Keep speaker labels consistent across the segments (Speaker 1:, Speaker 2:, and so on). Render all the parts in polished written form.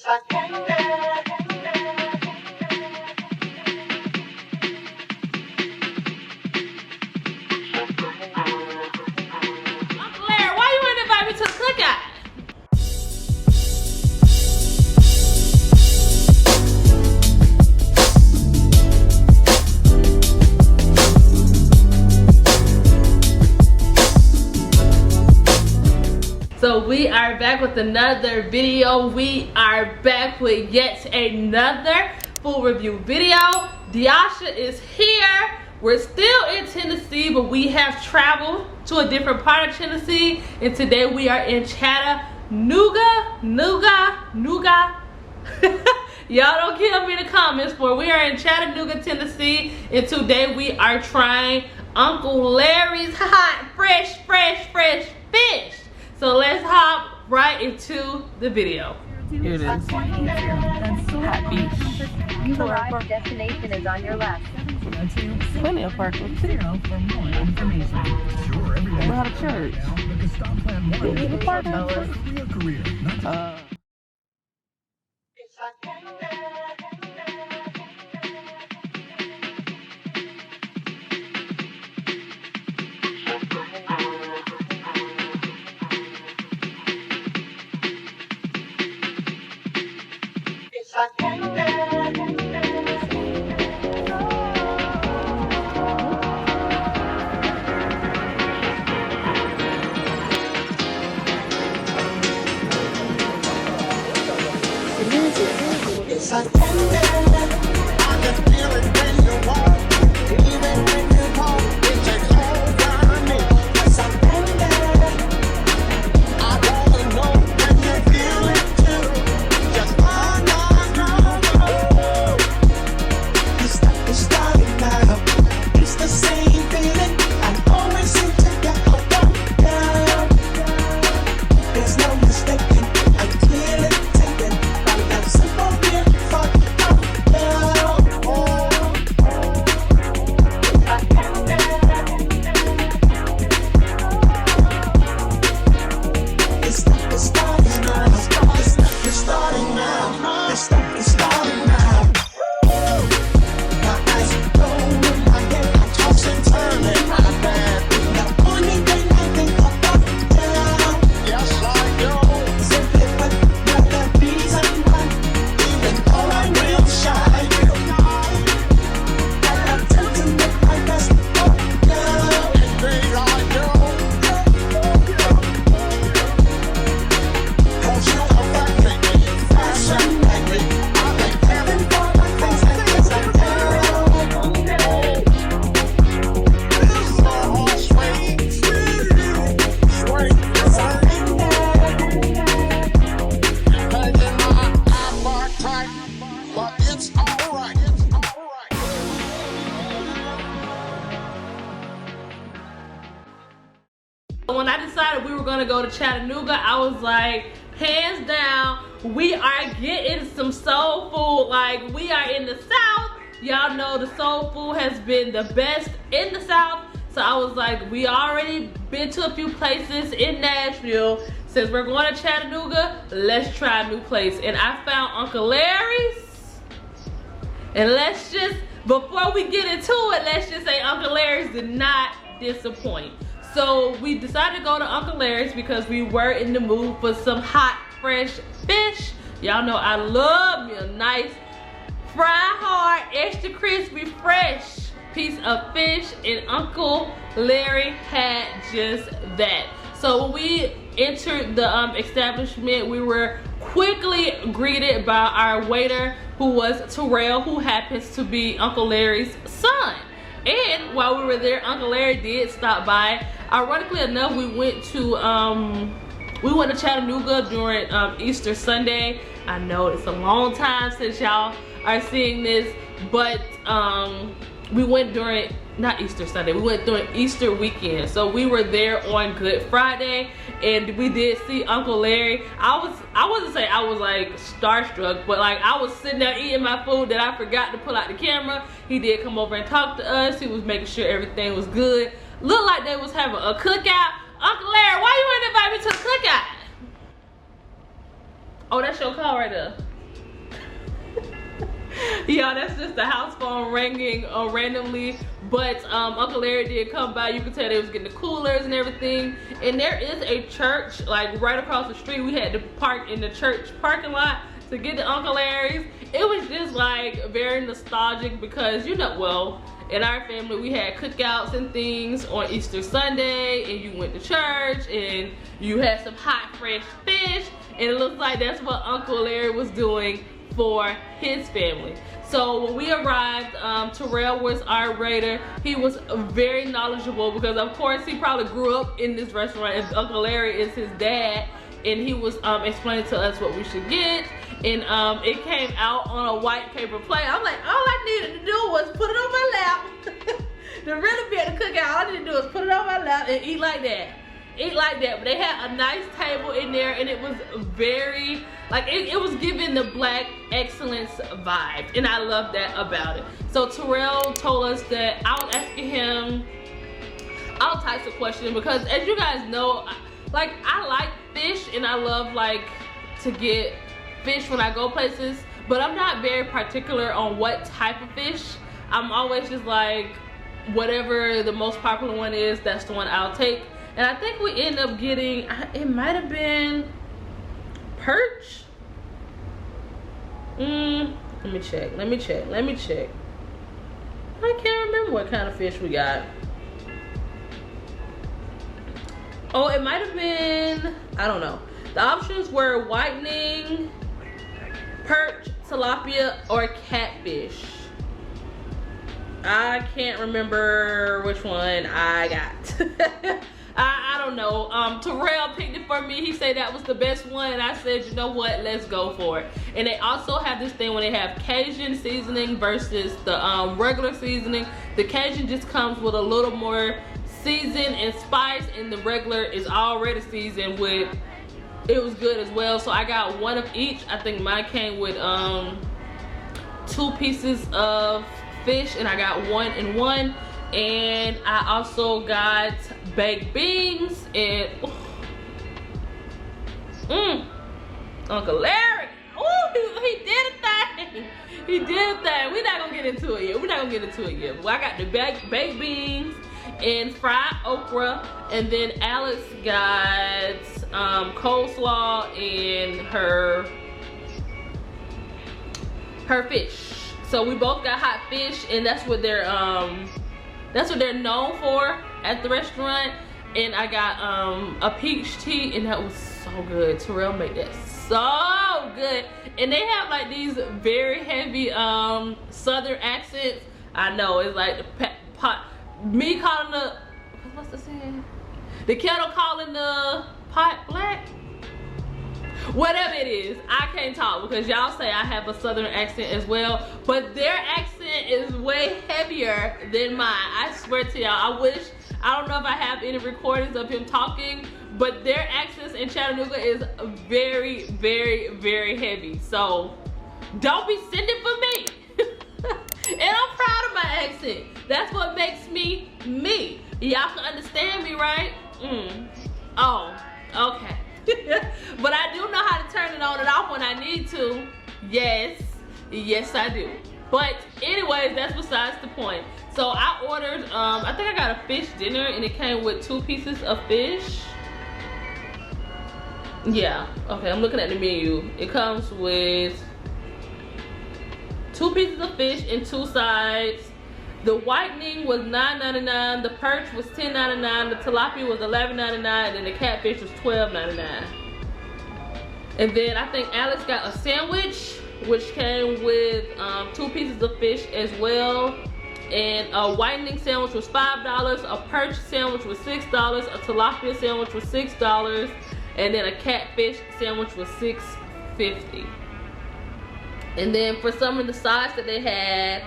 Speaker 1: Why you wouldn't invite me to the cookout? So we are back with another video. We are back with yet another full review video. Diasha is here. We're still in Tennessee, but we have traveled to a different part of Tennessee, and today we are in Chattanooga. Y'all don't kill me in the comments, for we are in Chattanooga, Tennessee, and today we are trying Uncle Larry's hot, fresh fish. So let's hop right into the video.
Speaker 2: Here it is. Hot beach.
Speaker 3: You've arrived. Destination is on your left.
Speaker 2: Plenty of parking. For more information. We're out of church. The parking.
Speaker 1: When I decided we were gonna go to Chattanooga, I was like, hands down, we are getting some soul food. Like, we are in the South. Y'all know the soul food has been the best in the South. So I was like, we already been to a few places in Nashville. Since we're going to Chattanooga, let's try a new place. And I found Uncle Larry's. And let's just, before we get into it, let's just say Uncle Larry's did not disappoint. So we decided to go to Uncle Larry's because we were in the mood for some hot, fresh fish. Y'all know I love me a nice, fry hard, extra crispy, fresh piece of fish, and Uncle Larry had just that. So when we entered the establishment, we were quickly greeted by our waiter, who was Terrell, who happens to be Uncle Larry's son. And while we were there, Uncle Larry did stop by. Ironically enough, we went to Chattanooga during Easter Sunday. I know it's a long time since y'all are seeing this, but we went during, not Easter Sunday, we went during Easter weekend. So we were there on Good Friday, and we did see Uncle Larry. I wouldn't say I was like starstruck, but like I was sitting there eating my food that I forgot to pull out the camera. He did come over and talk to us. He was making sure everything was good. Looked like they was having a cookout. Uncle Larry, why you ain't invite me to the cookout? Oh, that's your call right there. Yeah, that's just the house phone ringing randomly. But Uncle Larry did come by. You could tell they was getting the coolers and everything. And there is a church like right across the street. We had to park in the church parking lot to get to Uncle Larry's. It was just like very nostalgic because, you know, well, in our family we had cookouts and things on Easter Sunday, and you went to church and you had some hot fresh fish, and it looks like that's what Uncle Larry was doing for his family. So when we arrived, Terrell was our waiter. He was very knowledgeable because of course he probably grew up in this restaurant, and Uncle Larry is his dad, and he was explaining to us what we should get. And it came out on a white paper plate. I'm like, all I needed to do was put it on my lap. To really be able to cook out, all I needed to do was put it on my lap and eat like that. Eat like that. But they had a nice table in there, and it was very, like, it was giving the black excellence vibe, and I love that about it. So Terrell told us that I was asking him all types of questions because, as you guys know, like, I like fish and I love like to get fish when I go places, but I'm not very particular on what type of fish. I'm always just like, whatever the most popular one is, that's the one I'll take. And I think we end up getting, it might have been perch. Let me check. I can't remember what kind of fish we got. Oh, it might have been, I don't know. The options were whitening, perch, tilapia, or catfish. I can't remember which one I got. I don't know. Terrell picked it for me. He said that was the best one, and I said, you know what, let's go for it. And they also have this thing when they have Cajun seasoning versus the regular seasoning. The Cajun just comes with a little more season and spice, and the regular is already seasoned with, it was good as well. So I got one of each. I think mine came with 2 pieces of fish, and I got 1 and 1. And I also got baked beans and Uncle Larry, he did a thing. He did a thing. We're not gonna get into it yet. Well, I got the baked beans and fried okra, and then Alex got coleslaw and her fish. So we both got hot fish, and that's what they're known for at the restaurant. And I got a peach tea, and that was so good. Terrell made that so good. And they have like these very heavy southern accents. I know, it's like the pot, me calling the, what's the saying? The kettle calling the pot black. Whatever it is, I can't talk because y'all say I have a southern accent as well, but their accent is way heavier than mine. I swear to y'all, I don't know if I have any recordings of him talking, but their accents in Chattanooga is very, very, very heavy. So don't be sending for me. And I'm proud of my accent. That's what makes me me. Y'all can understand me, right? Oh, okay. But I do know how to turn it on and off when I need to. Yes, I do. But anyways, that's besides the point. So I ordered, I think I got a fish dinner, and it came with 2 pieces of fish. Yeah, okay, I'm looking at the menu. It comes with 2 pieces of fish and 2 sides. The whitening was $9.99, the perch was $10.99, the tilapia was $11.99, and then the catfish was $12.99. And then I think Alex got a sandwich, which came with 2 pieces of fish as well. And a whitening sandwich was $5, a perch sandwich was $6, a tilapia sandwich was $6, and then a catfish sandwich was $6.50. And then for some of the sides that they had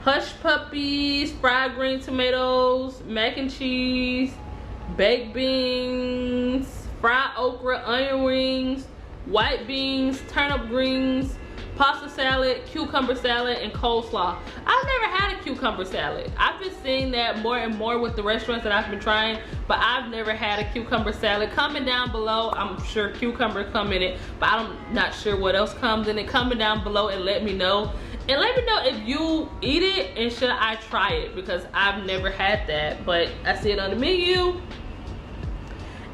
Speaker 1: hush puppies, fried green tomatoes, mac and cheese, baked beans, fried okra, onion rings, white beans, turnip greens, pasta salad, cucumber salad, and coleslaw. I've never had a cucumber salad. I've been seeing that more and more with the restaurants that I've been trying, but I've never had a cucumber salad. Comment down below. I'm sure cucumber come in it, but I'm not sure what else comes in it. Comment down below and let me know. And let me know if you eat it and should I try it, because I've never had that, but I see it on the menu.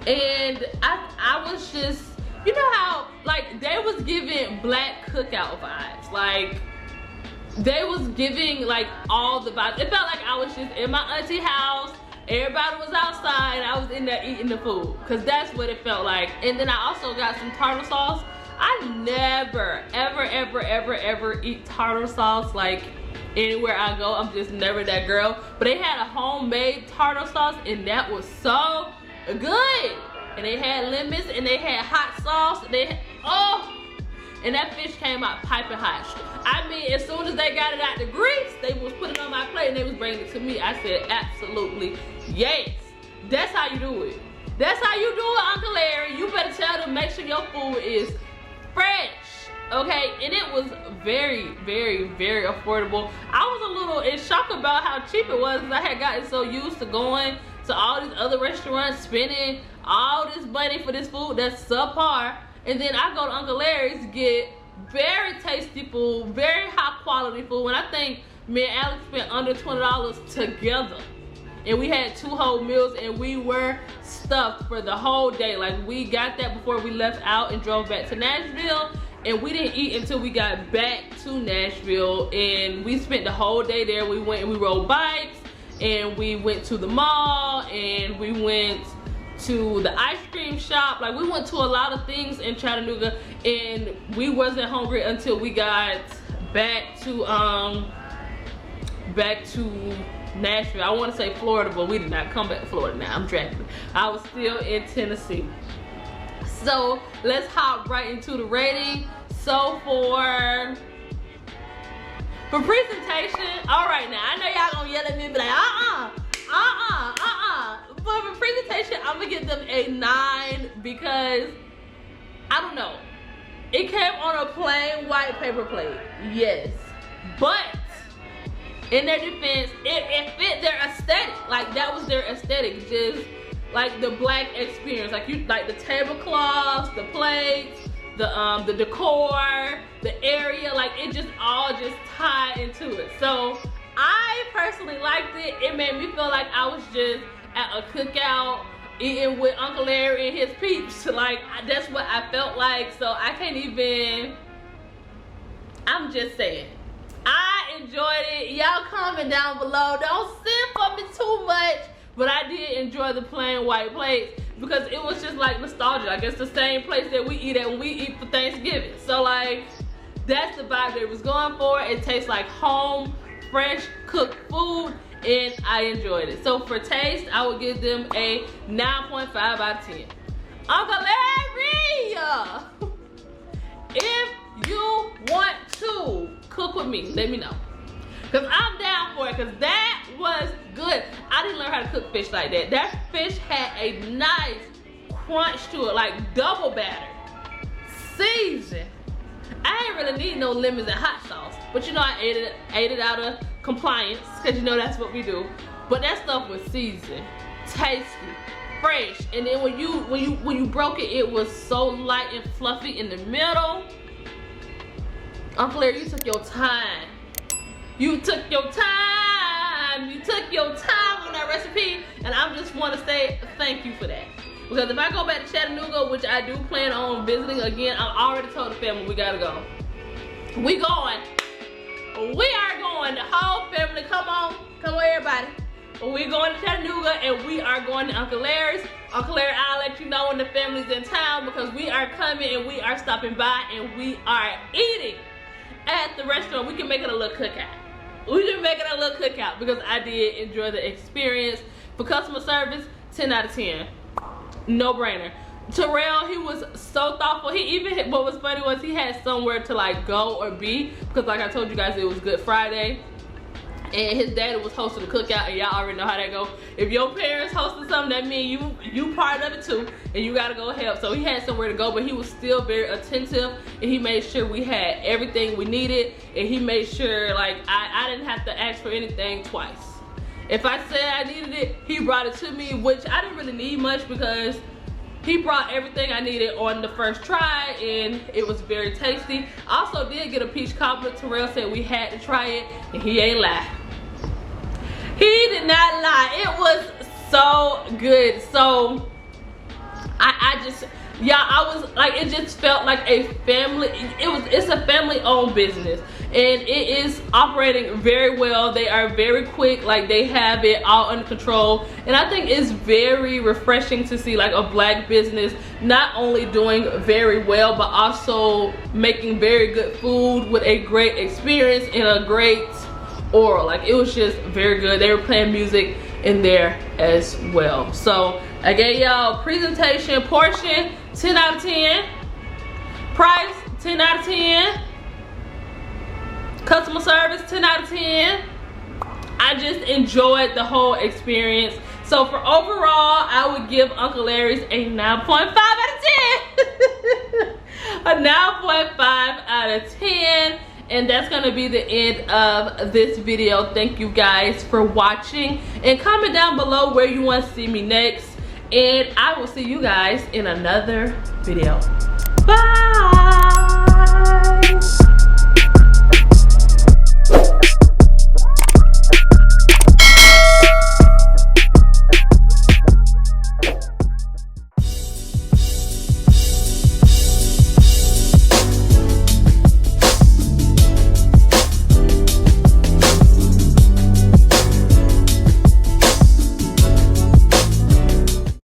Speaker 1: And I was just, you know how like they was giving black cookout vibes, like they was giving like all the vibes. It felt like I was just in my auntie house, everybody was outside, I was in there eating the food, because that's what it felt like. And then I also got some tartar sauce. I never ever eat tartar sauce like anywhere I go. I'm just never that girl, but they had a homemade tartar sauce and that was so good. And they had lemons and they had hot sauce. They had, oh, and that fish came out piping hot. I mean, as soon as they got it out the grease, they was putting it on my plate and they was bringing it to me. I said, absolutely yes. That's how you do it. That's how you do it, Uncle Larry. You better tell them, make sure your food is fresh, okay? And it was very affordable. I was a little in shock about how cheap it was, because I had gotten so used to going to all these other restaurants, spending all this money for this food that's subpar, and then I go to Uncle Larry's, get very tasty food, very high quality food. And I think me and Alex spent under $20 together, and we had 2 whole meals and we were stuffed for the whole day. Like, we got that before we left out and drove back to Nashville, and we didn't eat until we got back to Nashville, and we spent the whole day there. We went and we rode bikes, and we went to the mall, and we went to the ice cream shop. Like, we went to a lot of things in Chattanooga, and we wasn't hungry until we got back to Nashville. I want to say Florida, but we did not come back to Florida. Now I'm drafting. I was still in Tennessee. So let's hop right into the rating. So for presentation, all right, now I know y'all gonna yell at me and be like, but for presentation, I'm gonna give them a 9, because I don't know, it came on a plain white paper plate, yes, but in their defense, it fit their aesthetic. Like, that was their aesthetic, just like the black experience. Like, you like the tablecloths, the plates, the decor, the area, like it just all just tied into it. So I personally liked it. It made me feel like I was just at a cookout eating with Uncle Larry and his peeps. Like, that's what I felt like. So I can't even, I'm just saying, I enjoyed it. Y'all comment down below. Don't send for me too much, but I did enjoy the plain white plates, because it was just like nostalgia. I guess the same place that we eat at when we eat for Thanksgiving. So like, that's the vibe they was going for. It tastes like home, fresh cooked food, and I enjoyed it. So for taste, I would give them a 9.5 out of 10. Uncle Larry, if you want to cook with me, let me know, because I'm down for it, because that was good. I didn't learn how to cook fish like that. That fish had a nice crunch to it, like double batter, seasoned. I ain't really need no lemons and hot sauce, but you know, I ate it out of compliance, because you know that's what we do. But that stuff was seasoned, tasty, fresh, and then when you broke it, it was so light and fluffy in the middle. Uncle Larry, you took your time. You took your time. You took your time on that recipe, and I just want to say thank you for that. Because if I go back to Chattanooga, which I do plan on visiting again, I already told the family we gotta go. We going. We are going. The whole family, come on everybody. We're going to Chattanooga, and we are going to Uncle Larry's. Uncle Larry, I'll let you know when the family's in town, because we are coming and we are stopping by and we are eating at the restaurant. We can make it a little cookout. We can make it a little cookout, because I did enjoy the experience. For customer service, 10 out of 10. No brainer. Terrell, he was so thoughtful. He even, what was funny was he had somewhere to like go or be, because like I told you guys, it was Good Friday. and his daddy was hosting the cookout, and y'all already know how that go. If your parents hosting something, that means you part of it too, and you gotta go help. So he had somewhere to go, but he was still very attentive, and he made sure we had everything we needed, and he made sure like I didn't have to ask for anything twice. If I said I needed it, he brought it to me, which I didn't really need much because he brought everything I needed on the first try, and it was very tasty. I also did get a peach cobbler. Terrell said we had to try it, and he ain't lie. He did not lie. It was so good. So I just, yeah, I was like, it just felt like a family. It's a family-owned business, and it is operating very well. They are very quick, like they have it all under control, and I think it's very refreshing to see like a black business not only doing very well, but also making very good food with a great experience and a great oral. Like it was just very good. They were playing music in there as well. So I gave y'all presentation, portion 10 out of 10, price 10 out of 10, customer service 10 out of 10. I just enjoyed the whole experience. So for overall, I would give Uncle Larry's a 9.5 out of 10. A 9.5 out of 10. And that's gonna be the end of this video. Thank you guys for watching, and comment down below where you want to see me next, and I will see you guys in another video.